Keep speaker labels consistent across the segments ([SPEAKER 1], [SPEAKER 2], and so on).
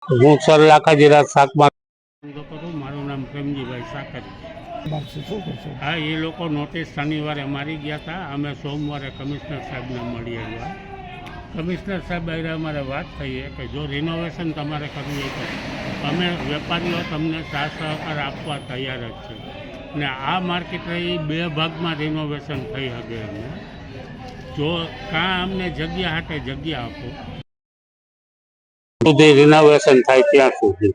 [SPEAKER 1] હું સર લાખાજીરાજ શાકમાં કરું. મારું નામ પ્રેમજીભાઈ સાકર. હા, એ લોકો નોટિસ શનિવારે મારી ગયા હતા. અમે સોમવારે કમિશનર સાહેબને મળી આવ્યા. કમિશનર સાહેબ આજે અમારે વાત થઈ કે જો રિનોવેશન તમારે કરવું હોય તો અમે વેપારીઓ તમને સાથ સહકાર આપવા તૈયાર જ છે. ને આ માર્કેટ રહી 2 ભાગમાં રિનોવેશન થઈ શકે. અમને જો કાં અમને જગ્યા હાટે જગ્યા આપો સુધી રિનોવેશન થાય ત્યાં સુધી,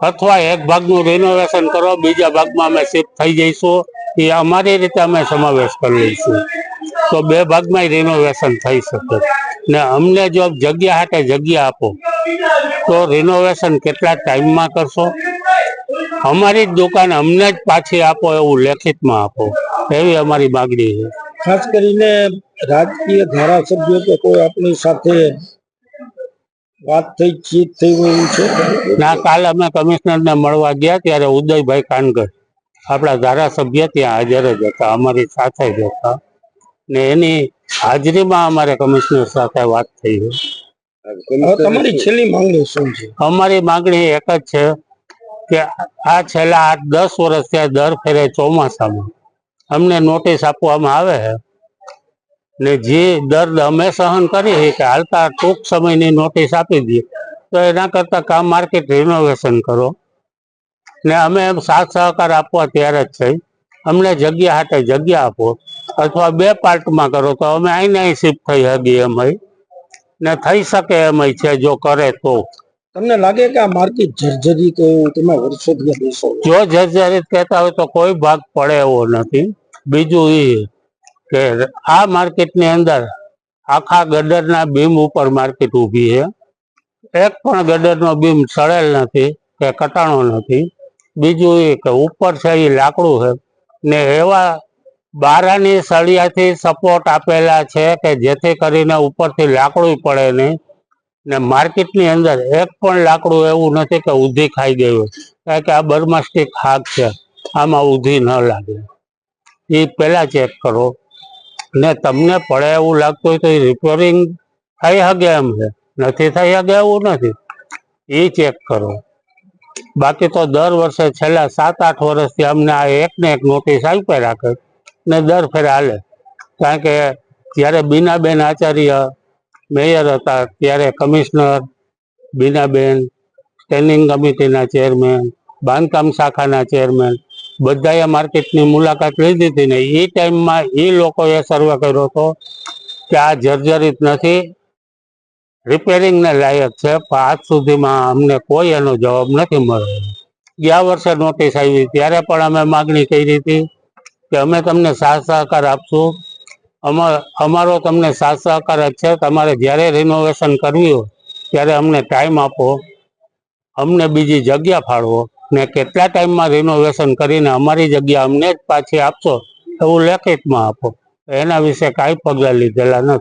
[SPEAKER 1] અથવા એક ભાગનું રિનોવેશન કરો, બીજા ભાગમાં અમે શિફ્ટ થઈ જઈશું. એ અમારી રીતે અમે સમાવેશ કરી લઈશું. તો 2 ભાગમાં રિનોવેશન થઈ શકે. ને અમને જો જગ્યા હાટે જગ્યા આપો તો રિનોવેશન કેટલા ટાઈમમાં કરશો? અમારી જ દુકાન અમને જ પાછી આપો એવું લેખિતમાં આપો, એવી અમારી માગણી છે.
[SPEAKER 2] ખાસ કરીને રાજકીય ધારાસભ્યો કે કોઈ આપની સાથે વાત થઈ ચીત થઈ એવું છે?
[SPEAKER 1] ના, કાલે અમે કમિશનરને મળવા ગયા ત્યારે ઉદયભાઈ કાનગર આપણા ધારાસભ્ય ત્યાં હાજર જ હતા, અમારી સાથે જ હતા. ને એની હાજરીમાં અમારે કમિશનર સાથે વાત થઈ છે.
[SPEAKER 2] તમારી છેલ્લી માંગણી શું છે?
[SPEAKER 1] અમારી માંગણી એક જ છે કે આ છેલ્લા 8-10 વર્ષથી દર ફેરે ચોમાસામાં અમને નોટિસ આપવામાં આવે છે ને જે દર્દ અમે સહન કરી કે હાલતા ટૂંક સમયની નોટિસ આપી દઈએ, તો એના કરતાં કામ માર્કેટ રિનોવેશન કરો. ને અમે એમ સાથ સહકાર આપવા તૈયાર જ છે. અમને જગ્યા હાટે જગ્યા આપો, અથવા 2 પાર્ટમાં કરો તો અમે અહીં શિફ્ટ થઈ શકીએ. એમ ને થઈ શકે એમ છે જો કરે તો.
[SPEAKER 2] તમને લાગે કે આ માર્કેટ જર્જરિત એવું તમે વર્ષોથી બેસો?
[SPEAKER 1] જો જર્જરિત કહેતા હોય તો કોઈ ભાગ પડે એવો નથી. બીજું એ કે આ માર્કેટની અંદર આખા ગડરના બીમ ઉપર માર્કેટ ઊભી છે. એક પણ ગડરનો બીમ સડેલ નથી કે કટાણો નથી. બીજું એ કે ઉપર છે એ લાકડું છે ને એવા બારાની સળિયાથી સપોર્ટ આપેલા છે કે જેથી કરીને ઉપરથી લાકડું પડે નહીં. ને માર્કેટની અંદર એક પણ લાકડું એવું નથી કે ઊધી ખાઈ ગયું, કારણ કે આ બર્માસ્ટિક હાક છે, આમાં ઊધી ન લાગે. એ પહેલાં ચેક કરો. ને તમને પડે એવું લાગતું હોય તો એ રિપેરિંગ થઈ શકે એમ છે, નથી થઈ શકે એવું નથી, એ ચેક કરો. બાકી તો દર વર્ષે છેલ્લા 7-8 વર્ષથી અમને આ એકને એક નોટિસ આપી રાખે ને દર ફેરે હાલે. કારણ કે જ્યારે બીનાબેન આચાર્ય મેયર હતા ત્યારે કમિશનર, બીનાબેન, સ્ટેન્ડિંગ કમિટીના ચેરમેન, બાંધકામ શાખાના ચેરમેન બધાએ માર્કેટની મુલાકાત લીધી હતી ને એ ટાઈમમાં એ લોકોએ સર્વે કર્યો હતો કે આ જર્જરિત નથી, રિપેરિંગને લાયક છે. પણ આજ સુધીમાં અમને કોઈ એનો જવાબ નથી મળ્યો. ગયા વર્ષે નોટિસ આવી ત્યારે પણ અમે માગણી કરી હતી કે અમે તમને સાથ સહકાર આપશું, અમારો તમને સાથ સહકાર જ છે. તમારે જ્યારે રિનોવેશન કરવી હોય ત્યારે અમને ટાઈમ આપો, અમને બીજી જગ્યા ફાળવો ને કેટલા ટાઈમમાં રિનોવેશન કરીને અમારી જગ્યા અમને જ પાછી આપશો એવું લેખિતમાં આપો. એના વિશે કાંઈ પગલાં લીધેલા નથી.